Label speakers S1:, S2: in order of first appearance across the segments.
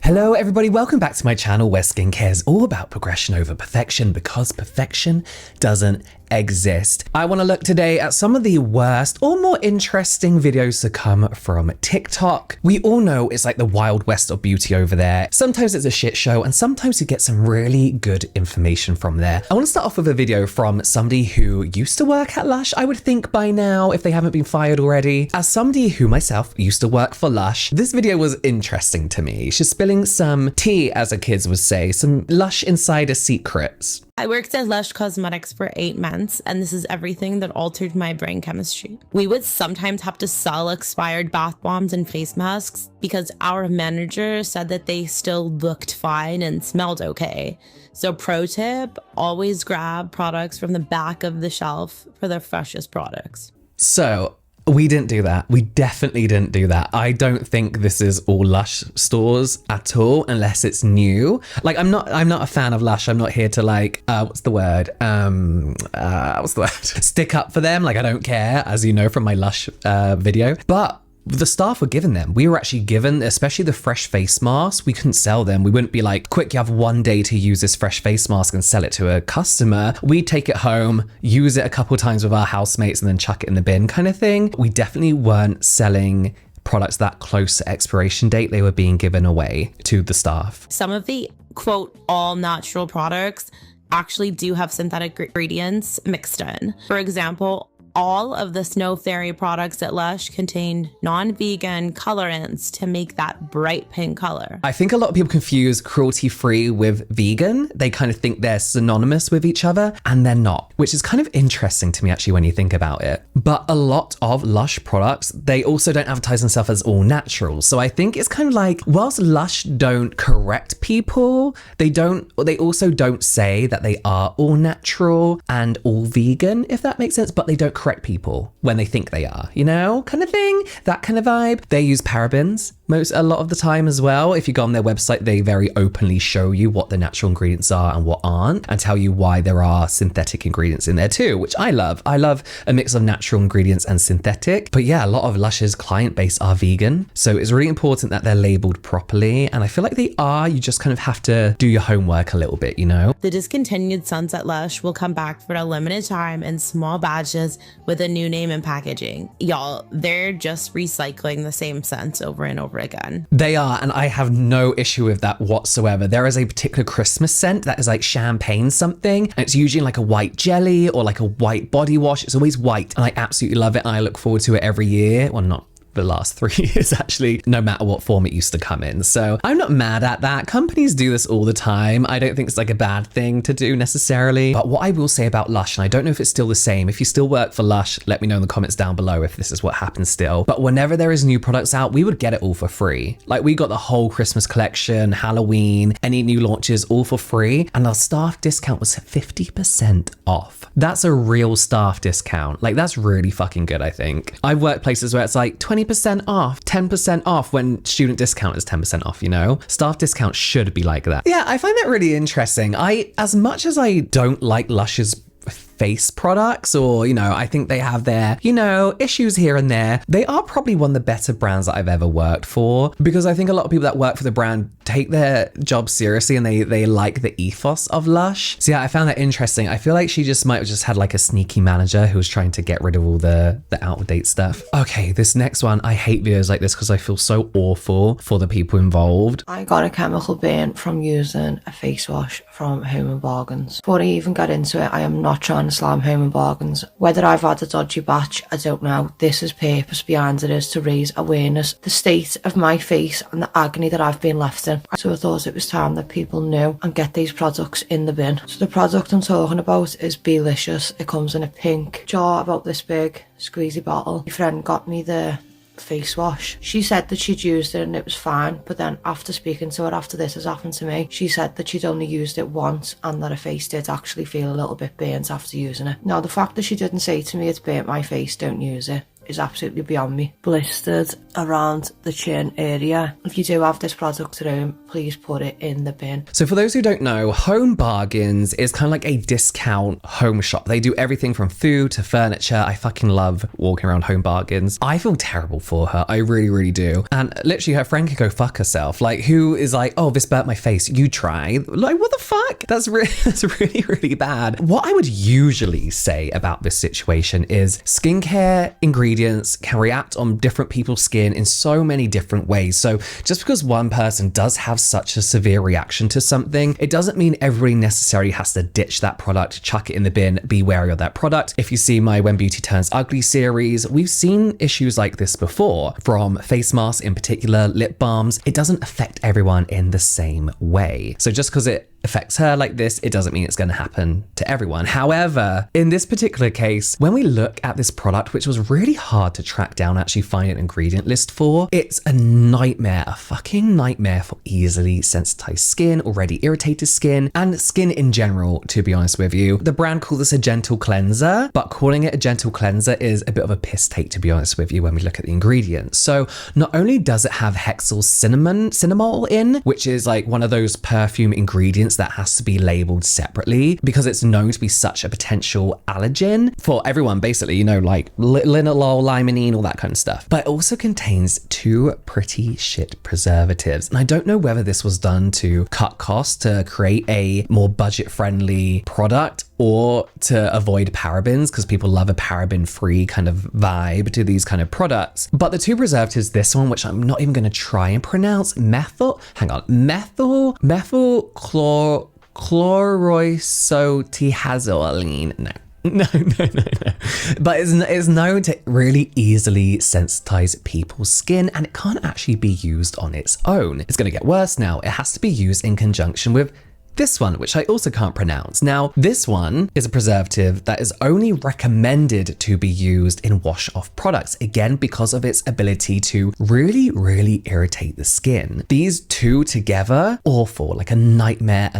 S1: Hello everybody, welcome back to my channel where skincare is all about progression over perfection because perfection doesn't exist. I want to look today at some of the worst or more interesting videos to come from TikTok. We all know it's like the wild west of beauty over there. Sometimes it's a shit show and sometimes you get some really good information from there. I want to start off with a video from somebody who used to work at Lush, I would think by now, if they haven't been fired already. As somebody who myself used to work for Lush, this video was interesting to me. She's spilling some tea, as the kids would say, some Lush insider secrets.
S2: I worked at Lush Cosmetics for 8 months, and this is everything that altered my brain chemistry. We would sometimes have to sell expired bath bombs and face masks because our manager said that they still looked fine and smelled okay. So pro tip, always grab products from the back of the shelf for the freshest products.
S1: So, we didn't do that. We definitely didn't do that. I don't think this is all Lush stores at all, unless it's new. Like, I'm not a fan of Lush. I'm not here to like, what's the word? Stick up for them. Like, I don't care, as you know from my Lush video. But the staff were given them. We were actually given, especially the fresh face masks. We couldn't sell them. We wouldn't be like, quick, you have 1 day to use this fresh face mask and sell it to a customer. We'd take it home, use it a couple times with our housemates and then chuck it in the bin kind of thing. We definitely weren't selling products that close to expiration date. They were being given away to the staff.
S2: Some of the quote all natural products actually do have synthetic ingredients mixed in. For example, all of the Snow Fairy products at Lush contain non-vegan colorants to make that bright pink color.
S1: I think a lot of people confuse cruelty-free with vegan. They kind of think they're synonymous with each other, and they're not, which is kind of interesting to me actually when you think about it. But a lot of Lush products, they also don't advertise themselves as all natural. So I think it's kind of like, whilst Lush don't correct people, they also don't say that they are all natural and all vegan, if that makes sense, but they don't correct people when they think they are, you know, kind of thing, that kind of vibe. They use parabens a lot of the time as well. If you go on their website, they very openly show you what the natural ingredients are and what aren't, and tell you why there are synthetic ingredients in there too, which I love. I love a mix of natural ingredients and synthetic. But yeah, a lot of Lush's client base are vegan, so it's really important that they're labeled properly, and I feel like they are. You just kind of have to do your homework a little bit, you know.
S2: The discontinued Sunset Lush will come back for a limited time in small batches with a new name and packaging. Y'all, they're just recycling the same scents over and over again.
S1: They are, and I have no issue with that whatsoever. There is a particular Christmas scent that is like champagne something, and it's usually like a white jelly or like a white body wash. It's always white, and I absolutely love it, and I look forward to it every year. Well, not the last 3 years actually, no matter what form it used to come in. So I'm not mad at that. Companies do this all the time. I don't think it's like a bad thing to do necessarily. But what I will say about Lush, and I don't know if it's still the same, if you still work for Lush, let me know in the comments down below if this is what happens still. But whenever there is new products out, we would get it all for free. Like, we got the whole Christmas collection, Halloween, any new launches, all for free. And our staff discount was 50% off. That's a real staff discount. Like, that's really fucking good, I think. I've worked places where it's like 20% off, 10% off when student discount is 10% off, you know? Staff discount should be like that. Yeah, I find that really interesting. As much as I don't like Lush's face products, or, you know, I think they have their, you know, issues here and there, they are probably one of the better brands that I've ever worked for, because I think a lot of people that work for the brand take their job seriously and they like the ethos of Lush. So yeah, I found that interesting. I feel like she just might have just had like a sneaky manager who was trying to get rid of all the out-of-date stuff. Okay, this next one, I hate videos like this because I feel so awful for the people involved.
S3: I got a chemical burn from using a face wash from Home & Bargains. Before I even got into it, I am not trying to slam Home & Bargains. Whether I've had a dodgy batch, I don't know. This is purpose behind it, is to raise awareness, the state of my face and the agony that I've been left in. So I thought it was time that people knew and get these products in the bin. So the product I'm talking about is Belicious. It comes in a pink jar about this big, squeezy bottle. My friend got me the face wash. She said that she'd used it and it was fine, but then after speaking to her after this has happened to me, she said that she'd only used it once and that her face did actually feel a little bit burnt after using it. Now, the fact that she didn't say to me it's burnt my face, don't use it, is absolutely beyond me. Blistered around the chin area. If you do have this product at home, please put it in the bin.
S1: So for those who don't know, Home Bargains is kind of like a discount home shop. They do everything from food to furniture. I fucking love walking around Home Bargains. I feel terrible for her. I really, really do. And literally her friend could go fuck herself. Like, who is like, oh, this burnt my face. You try. Like, what the fuck? That's really, really bad. What I would usually say about this situation is skincare ingredients can react on different people's skin in so many different ways. So just because one person does have such a severe reaction to something, it doesn't mean everybody necessarily has to ditch that product, chuck it in the bin, be wary of that product. If you see my When Beauty Turns Ugly series, we've seen issues like this before, from face masks in particular, lip balms. It doesn't affect everyone in the same way. So just because it affects her like this, it doesn't mean it's going to happen to everyone. However, in this particular case, when we look at this product, which was really hard to track down, actually find an ingredient list for, it's a nightmare, a fucking nightmare for easily sensitized skin, already irritated skin, and skin in general, to be honest with you. The brand calls this a gentle cleanser, but calling it a gentle cleanser is a bit of a piss take, to be honest with you, when we look at the ingredients. So not only does it have hexyl cinnamol in, which is like one of those perfume ingredients that has to be labeled separately because it's known to be such a potential allergen for everyone, basically, you know, like linalool, limonene, all that kind of stuff. But it also contains 2 pretty shit preservatives. And I don't know whether this was done to cut costs to create a more budget-friendly product or to avoid parabens, because people love a paraben-free kind of vibe to these kind of products. But the 2 preservatives, this one, which I'm not even going to try and pronounce, methylchloroisotiazoline. No. But it's known to really easily sensitize people's skin, and it can't actually be used on its own. It's going to get worse now. It has to be used in conjunction with this one, which I also can't pronounce. Now, this one is a preservative that is only recommended to be used in wash-off products, again, because of its ability to really, really irritate the skin. These 2 together, awful, like a nightmare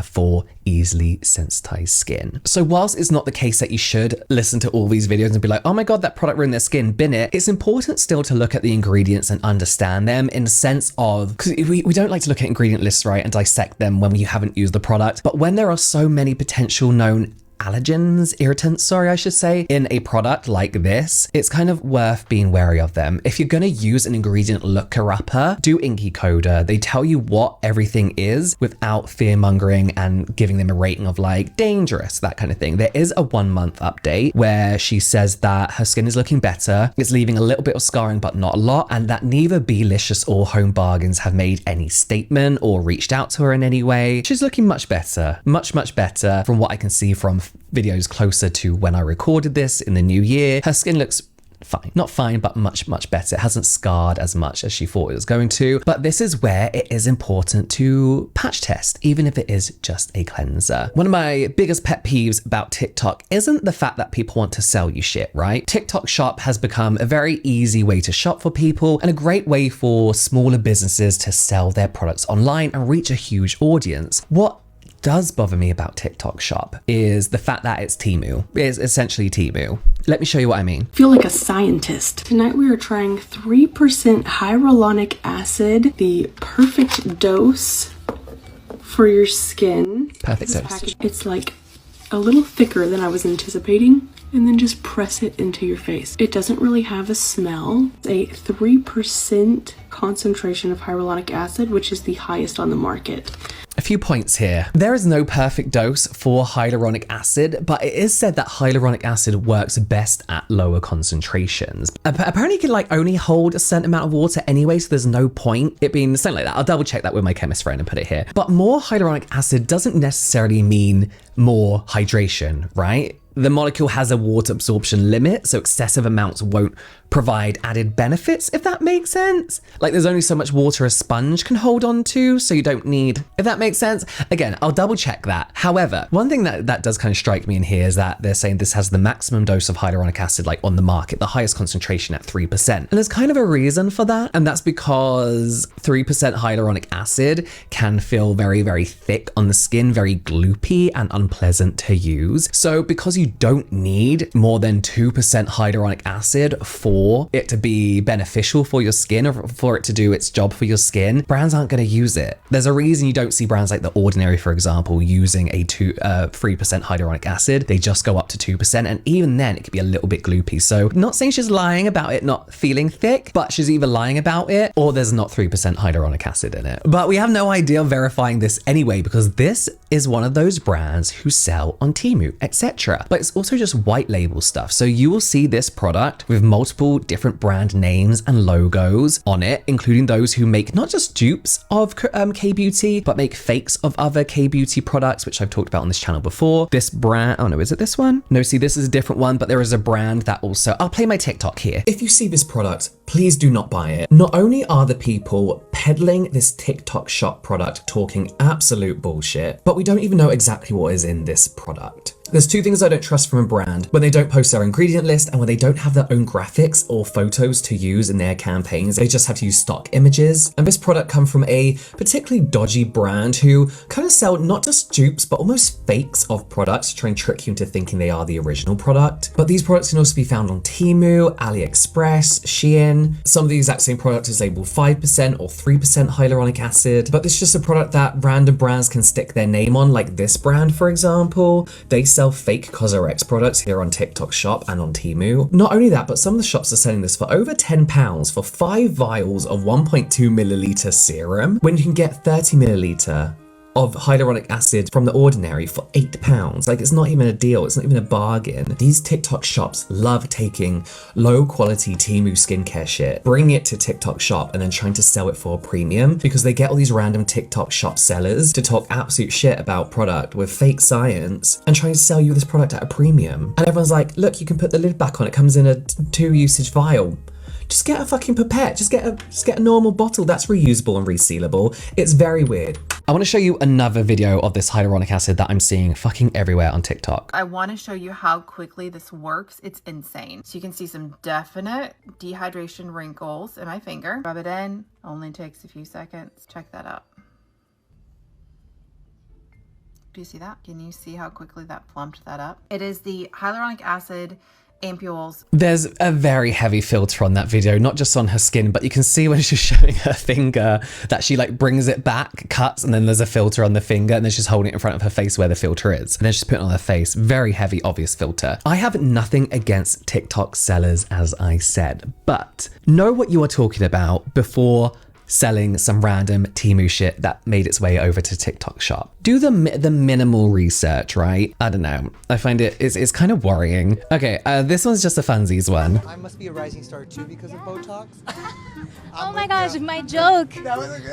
S1: for easily sensitized skin. So whilst it's not the case that you should listen to all these videos and be like, oh my God, that product ruined their skin, bin it, it's important still to look at the ingredients and understand them in the sense of, because we don't like to look at ingredient lists, right, and dissect them when you haven't used the product. But when there are so many potential known irritants, I should say, in a product like this, it's kind of worth being wary of them. If you're going to use an ingredient looker-upper, do Inky Coda. They tell you what everything is without fear-mongering and giving them a rating of like dangerous, that kind of thing. There is a 1-month update where she says that her skin is looking better, it's leaving a little bit of scarring but not a lot, and that neither Belicious or Home Bargains have made any statement or reached out to her in any way. She's looking much better, much better from what I can see from videos closer to when I recorded this in the new year. Her skin looks fine. Not fine, but much better. It hasn't scarred as much as she thought it was going to. But this is where it is important to patch test, even if it is just a cleanser. One of my biggest pet peeves about TikTok isn't the fact that people want to sell you shit, right? TikTok Shop has become a very easy way to shop for people and a great way for smaller businesses to sell their products online and reach a huge audience. What does bother me about TikTok Shop is the fact that it's Temu. It's essentially Temu. Let me show you what I mean.
S4: Feel like a scientist. Tonight we are trying 3% hyaluronic acid, the perfect dose for your skin.
S1: Perfect dose.
S4: It's like a little thicker than I was anticipating, and then just press it into your face. It doesn't really have a smell. It's a 3% concentration of hyaluronic acid, which is the highest on the market.
S1: A few points here. There is no perfect dose for hyaluronic acid, but it is said that hyaluronic acid works best at lower concentrations. Apparently it can like only hold a certain amount of water anyway, so there's no point it being something like that. I'll double check that with my chemist friend and put it here. But more hyaluronic acid doesn't necessarily mean more hydration, right? The molecule has a water absorption limit, so excessive amounts won't provide added benefits, if that makes sense. Like there's only so much water a sponge can hold on to, so you don't need, if that makes sense. Again, I'll double check that. However, one thing that does kind of strike me in here is that they're saying this has the maximum dose of hyaluronic acid like on the market, the highest concentration at 3%. And there's kind of a reason for that. And that's because 3% hyaluronic acid can feel very, very thick on the skin, very gloopy and unpleasant to use. So because you don't need more than 2% hyaluronic acid for it to be beneficial for your skin or for it to do its job for your skin, brands aren't going to use it. There's a reason you don't see brands like The Ordinary, for example, using a 3% hyaluronic acid. They just go up to 2%, and even then it could be a little bit gloopy. So not saying she's lying about it not feeling thick, but she's either lying about it or there's not 3% hyaluronic acid in it. But we have no idea of verifying this anyway, because this is one of those brands who sell on Temu, etc. But it's also just white label stuff. So you will see this product with multiple different brand names and logos on it, including those who make not just dupes of K-beauty, but make fakes of other K-beauty products, which I've talked about on this channel before. This brand, oh no, is it this one? No, see, this is a different one, but there is a brand that also, I'll play my TikTok here. If you see this product, please do not buy it. Not only are the people peddling this TikTok shop product talking absolute bullshit, but we don't even know exactly what is in this product. There's two things I don't trust from a brand: when they don't post their ingredient list and when they don't have their own graphics or photos to use in their campaigns. They just have to use stock images. And this product come from a particularly dodgy brand who kind of sell not just dupes, but almost fakes of products to try and trick you into thinking they are the original product. But these products can also be found on Temu, AliExpress, Shein. Some of the exact same product is labeled 5% or 3% hyaluronic acid, but it's just a product that random brands can stick their name on, like this brand, for example. They sell fake CosRX products here on TikTok shop and on Temu. Not only that, but some of the shops are selling this for over £10 for 5 vials of 1.2 milliliter serum, when you can get 30 milliliter of hyaluronic acid from The Ordinary for £8. Like, it's not even a deal, it's not even a bargain. These TikTok shops love taking low quality Temu skincare shit, bringing it to TikTok shop and then trying to sell it for a premium, because they get all these random TikTok shop sellers to talk absolute shit about product with fake science and trying to sell you this product at a premium. And everyone's like, look, you can put the lid back on, it comes in a 2 usage vial. Just get a fucking pipette, just get a normal bottle that's reusable and resealable. It's very weird. I want to show you another video of this hyaluronic acid that I'm seeing fucking everywhere on TikTok.
S5: I want to show you how quickly this works. It's insane. So you can see some definite dehydration wrinkles in my finger. Rub it in, only takes a few seconds. Check that out. Do you see that? Can you see how quickly that plumped that up? It is the hyaluronic acid ampules.
S1: There's a very heavy filter on that video, not just on her skin, but you can see when she's showing her finger that she like brings it back, cuts, and then there's a filter on the finger, and then she's holding it in front of her face where the filter is, and then she's putting it on her face. Very heavy, obvious filter. I have nothing against TikTok sellers, as I said, but know what you are talking about before selling some random Temu shit that made its way over to TikTok shop. Do the minimal research, right? I don't know. I find it's kind of worrying. Okay, this one's just a funsies one.
S6: I must be a rising star too because of Botox.
S7: Oh my gosh, my joke,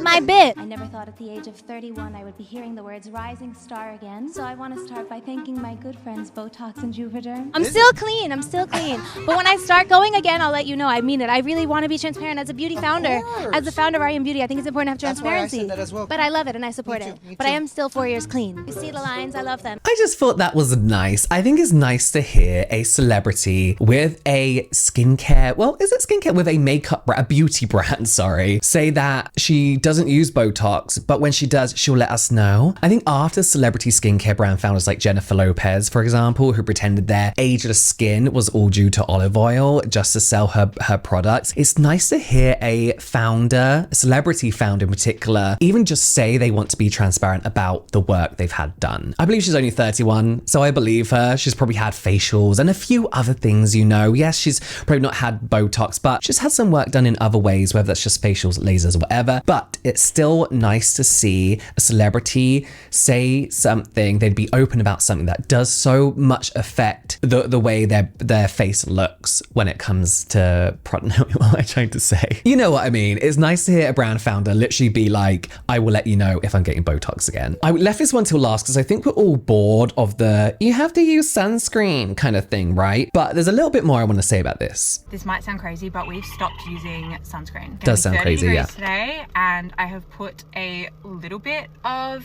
S7: my bit. I never thought at the age of 31 I would be hearing the words rising star again. So I want to start by thanking my good friends Botox and Juvederm. I'm still clean. But when I start going again, I'll let you know. I mean it. I really want to be transparent as a beauty founder. As the founder of Ariana Beauty, I think it's important to have transparency.
S6: That's why I said that as well.
S7: But I love it and I support
S6: Me
S7: it.
S6: too.
S7: But I am still 4 years clean. You see the lines? I love them.
S1: I just thought that was nice. I think it's nice to hear a celebrity with a skincare, well, is it skincare? With a makeup brand, a beauty brand, sorry, say that she doesn't use Botox, but when she does, she'll let us know. I think after celebrity skincare brand founders like Jennifer Lopez, for example, who pretended their ageless skin was all due to olive oil just to sell her products, it's nice to hear a founder, a celebrity founder in particular, even just say they want to be transparent about the work they've had done. I believe she's only 31, so I believe her. She's probably had facials and a few other things, you know. Yes, she's probably not had Botox, but she's had some work done in other ways, whether that's just facials, lasers, whatever. But it's still nice to see a celebrity say something, they'd be open about something that does so much affect the way their face looks when it comes to what am I trying to say? You know what I mean? It's nice to hear a brand founder literally be like, I will let you know if I'm getting Botox again. I left this one till last because I think we're all bored of the you have to use sunscreen kind of thing, right? But there's a little bit more I want to say about this.
S8: This might sound crazy, but we've stopped using sunscreen.
S1: Does sound crazy, yeah.
S8: Today, and I have put a little bit of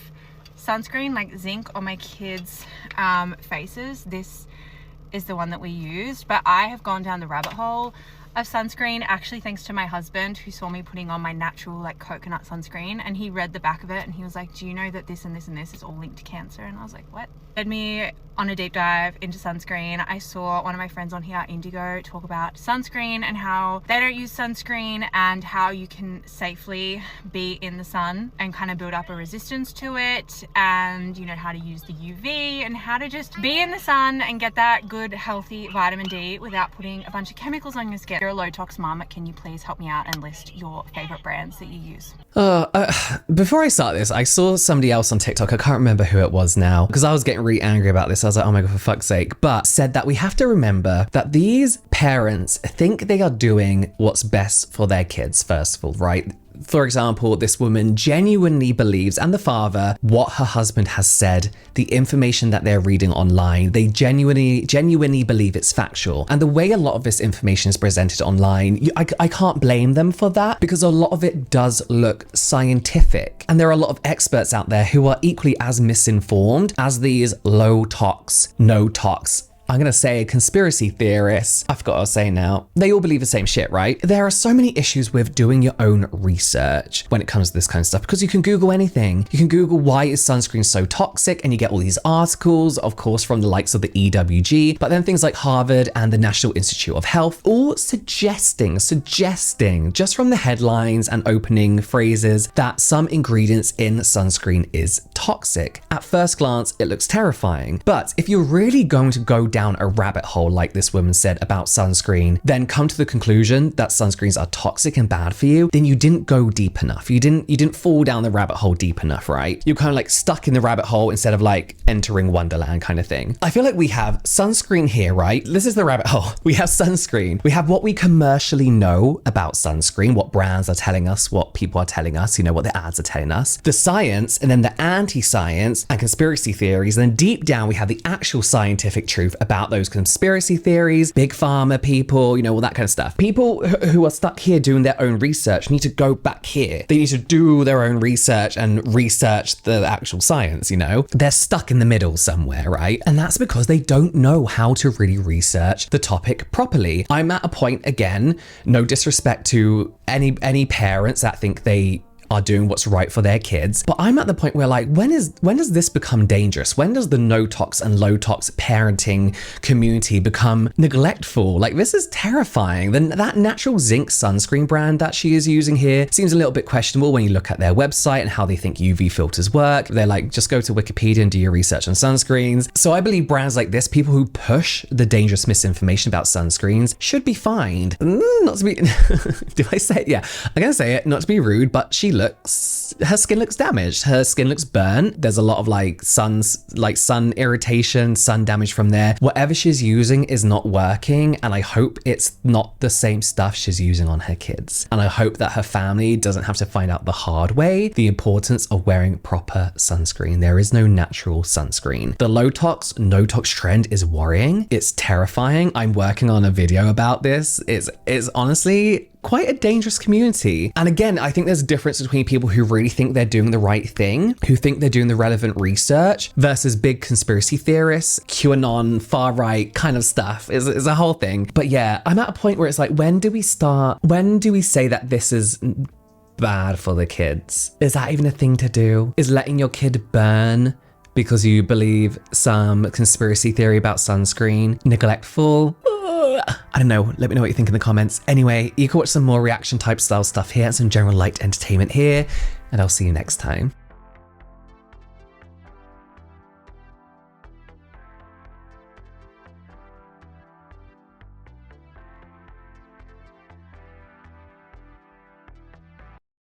S8: sunscreen, like zinc, on my kids' faces. This is the one that we used, but I have gone down the rabbit hole of sunscreen, actually thanks to my husband, who saw me putting on my natural like coconut sunscreen, and he read the back of it and he was like, do you know that this and this and this is all linked to cancer? And I was like, what? Led me on a deep dive into sunscreen. I saw one of my friends on here, Indigo, talk about sunscreen and how they don't use sunscreen and how you can safely be in the sun and kind of build up a resistance to it, and you know how to use the UV and how to just be in the sun and get that good healthy vitamin D without putting a bunch of chemicals on your skin. You're a low-tox mom, can you please help me out and list your favorite brands that you use?
S1: Before I start this, I saw somebody else on TikTok, I can't remember who it was now, because I was getting really angry about this. I was like, oh my God, for fuck's sake. But said that we have to remember that these parents think they are doing what's best for their kids, first of all, right? For example, this woman genuinely believes, and the father, what her husband has said, the information that they're reading online, they genuinely believe it's factual. And the way a lot of this information is presented online, I can't blame them for that, because a lot of it does look scientific. And there are a lot of experts out there who are equally as misinformed as these low-tox, no-tox, I'm gonna say conspiracy theorists. I forgot what I was saying now. They all believe the same shit, right? There are so many issues with doing your own research when it comes to this kind of stuff, because you can Google anything. You can Google why is sunscreen so toxic, and you get all these articles, of course, from the likes of the EWG, but then things like Harvard and the National Institute of Health, all suggesting, just from the headlines and opening phrases, that some ingredients in sunscreen is toxic. At first glance, it looks terrifying, but if you're really going to go down a rabbit hole like this woman said about sunscreen, then come to the conclusion that sunscreens are toxic and bad for you, then you didn't go deep enough. You didn't fall down the rabbit hole deep enough, right? You're kind of like stuck in the rabbit hole instead of like entering Wonderland kind of thing. I feel like we have sunscreen here, right? This is the rabbit hole. We have sunscreen. We have what we commercially know about sunscreen, what brands are telling us, what people are telling us, you know, what the ads are telling us, the science, and then the anti-science and conspiracy theories. And then deep down, we have the actual scientific truth about those conspiracy theories, big pharma people, you know, all that kind of stuff. People who are stuck here doing their own research need to go back here. They need to do their own research and research the actual science, you know? They're stuck in the middle somewhere, right? And that's because they don't know how to really research the topic properly. I'm at a point, again, no disrespect to any parents that think they are doing what's right for their kids, but I'm at the point where like, when does this become dangerous? When does the no-tox and low-tox parenting community become neglectful? Like, this is terrifying. Then that natural zinc sunscreen brand that she is using here seems a little bit questionable when you look at their website and how they think UV filters work. They're like, just go to Wikipedia and do your research on sunscreens. So I believe brands like this, people who push the dangerous misinformation about sunscreens, should be fined. Not to be, do I say it? Yeah, I'm gonna say it, not to be rude, but her skin looks damaged. Her skin looks burnt. There's a lot of like sun irritation, sun damage from there. Whatever she's using is not working, and I hope it's not the same stuff she's using on her kids. And I hope that her family doesn't have to find out the hard way the importance of wearing proper sunscreen. There is no natural sunscreen. The low-tox, no-tox trend is worrying. It's terrifying. I'm working on a video about this. It's honestly quite a dangerous community. And again, I think there's a difference between people who really think they're doing the right thing, who think they're doing the relevant research, versus big conspiracy theorists, QAnon, far right kind of stuff. Is a whole thing. But yeah, I'm at a point where it's like, when do we say that this is bad for the kids? Is that even a thing to do? Is letting your kid burn because you believe some conspiracy theory about sunscreen neglectful? I don't know. Let me know what you think in the comments. Anyway, you can watch some more reaction type style stuff here and some general light entertainment here, and I'll see you next time.